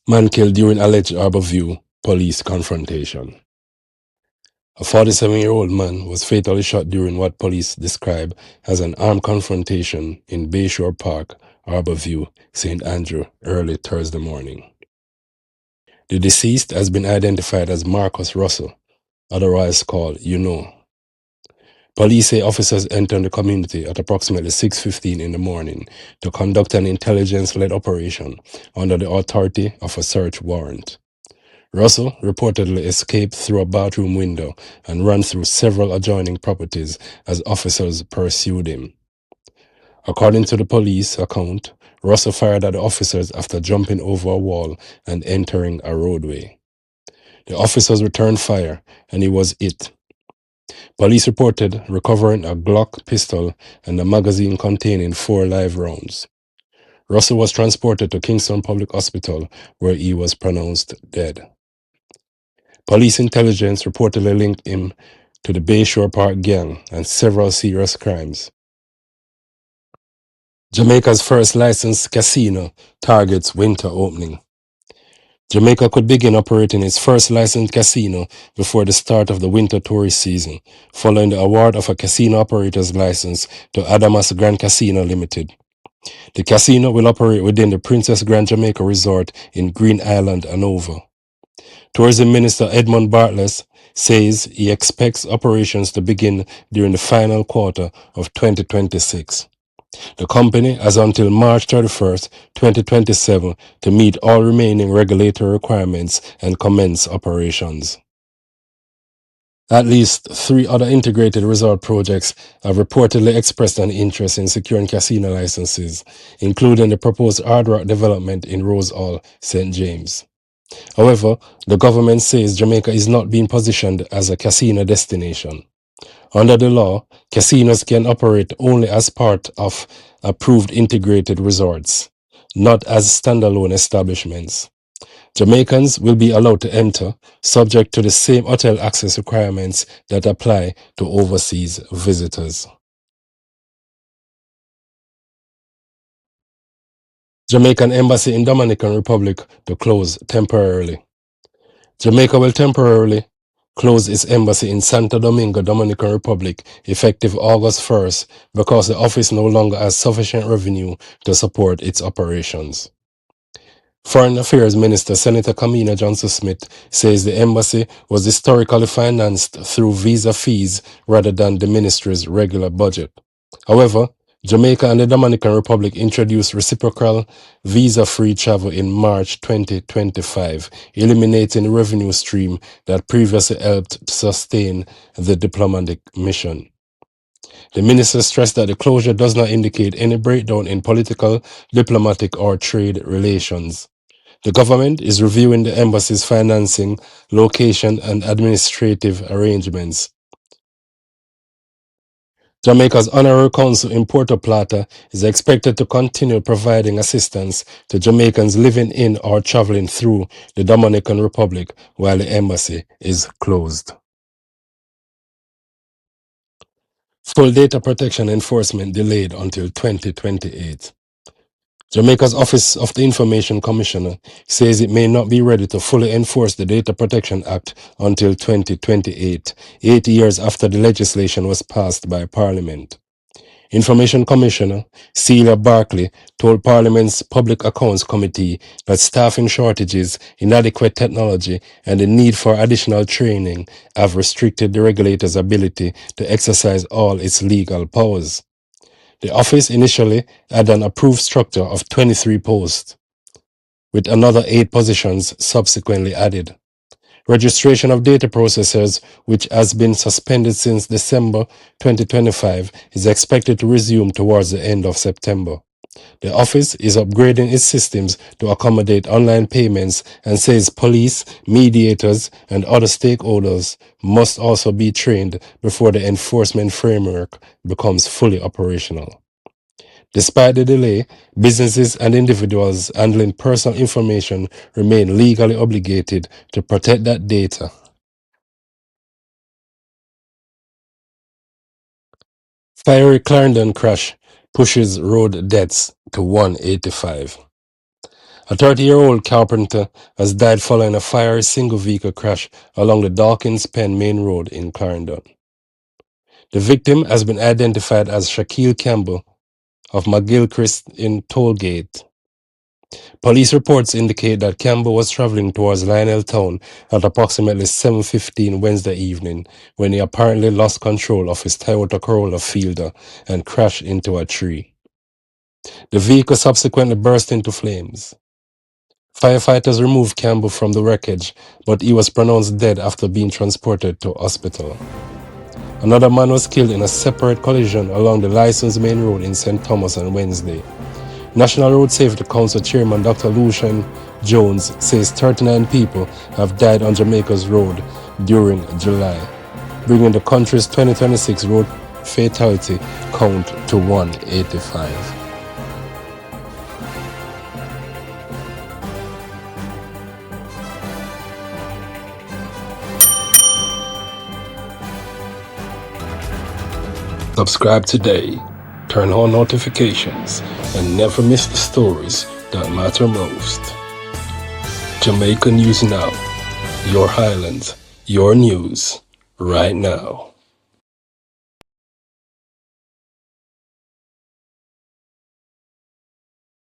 Man killed during alleged Harbour View police confrontation. A 47-year-old man was fatally shot during what police describe as an armed confrontation in Bayshore Park, Harbour View, St. Andrew, early Thursday morning. The deceased has been identified as Marcus Russell, otherwise called Police say officers entered the community at approximately 6:15 in the morning to conduct an intelligence-led operation under the authority of a search warrant. Russell reportedly escaped through a bathroom window and ran through several adjoining properties as officers pursued him. According to the police account, Russell fired at the officers after jumping over a wall and entering a roadway. The officers returned fire and he was hit. Police reported recovering a Glock pistol and a magazine containing 4 live rounds. Russell was transported to Kingston Public Hospital where he was pronounced dead. Police intelligence reportedly linked him to the Bayshore Park gang and several serious crimes. Jamaica's first licensed casino targets winter opening. Jamaica could begin operating its first licensed casino before the start of the winter tourist season, following the award of a casino operator's license to Adamas Grand Casino Limited. The casino will operate within the Princess Grand Jamaica Resort in Green Island, Hanover. Tourism Minister Edmund Bartlett says he expects operations to begin during the final quarter of 2026. The company has until March 31st, 2027 to meet all remaining regulatory requirements and commence operations. At least 3 other integrated resort projects have reportedly expressed an interest in securing casino licenses, including the proposed Hard Rock development in Rose Hall, St. James. However, the government says Jamaica is not being positioned as a casino destination. Under the law, casinos can operate only as part of approved integrated resorts, not as standalone establishments. Jamaicans will be allowed to enter, subject to the same hotel access requirements that apply to overseas visitors. Jamaican Embassy in Dominican Republic to close temporarily. Jamaica will temporarily close its embassy in Santo Domingo, Dominican Republic, effective August 1st, because the office no longer has sufficient revenue to support its operations. Foreign Affairs Minister Senator Kamina Johnson-Smith says the embassy was historically financed through visa fees rather than the ministry's regular budget. However, Jamaica and the Dominican Republic introduced reciprocal visa-free travel in March 2025, eliminating the revenue stream that previously helped to sustain the diplomatic mission. The minister stressed that the closure does not indicate any breakdown in political, diplomatic, or trade relations. The government is reviewing the embassy's financing, location, and administrative arrangements. Jamaica's Honorary Council in Puerto Plata is expected to continue providing assistance to Jamaicans living in or traveling through the Dominican Republic while the embassy is closed. Full data protection enforcement delayed until 2028. Jamaica's Office of the Information Commissioner says it may not be ready to fully enforce the Data Protection Act until 2028, 8 years after the legislation was passed by Parliament. Information Commissioner Celia Barkley told Parliament's Public Accounts Committee that staffing shortages, inadequate technology, and the need for additional training have restricted the regulator's ability to exercise all its legal powers. The office initially had an approved structure of 23 posts, with another 8 positions subsequently added. Registration of data processors, which has been suspended since December 2025, is expected to resume towards the end of September. The office is upgrading its systems to accommodate online payments and says police, mediators, and other stakeholders must also be trained before the enforcement framework becomes fully operational. Despite the delay, businesses and individuals handling personal information remain legally obligated to protect that data. Fiery Clarendon crash pushes road deaths to 185. A 30-year-old carpenter has died following a fiery single-vehicle crash along the Dawkins Penn Main Road in Clarendon. The victim has been identified as Shaquille Campbell of McGilchrist in Tollgate. Police reports indicate that Campbell was traveling towards Lionel Town at approximately 7:15 Wednesday evening when he apparently lost control of his Toyota Corolla Fielder and crashed into a tree. The vehicle subsequently burst into flames. Firefighters removed Campbell from the wreckage, but he was pronounced dead after being transported to hospital. Another man was killed in a separate collision along the licensed main road in St. Thomas on Wednesday. National Road Safety Council Chairman Dr. Lucian Jones says 39 people have died on Jamaica's road during July, bringing the country's 2026 road fatality count to 185. Subscribe today, turn on notifications, and never miss the stories that matter most. Jamaica News Now, your Highlands, your news, right now.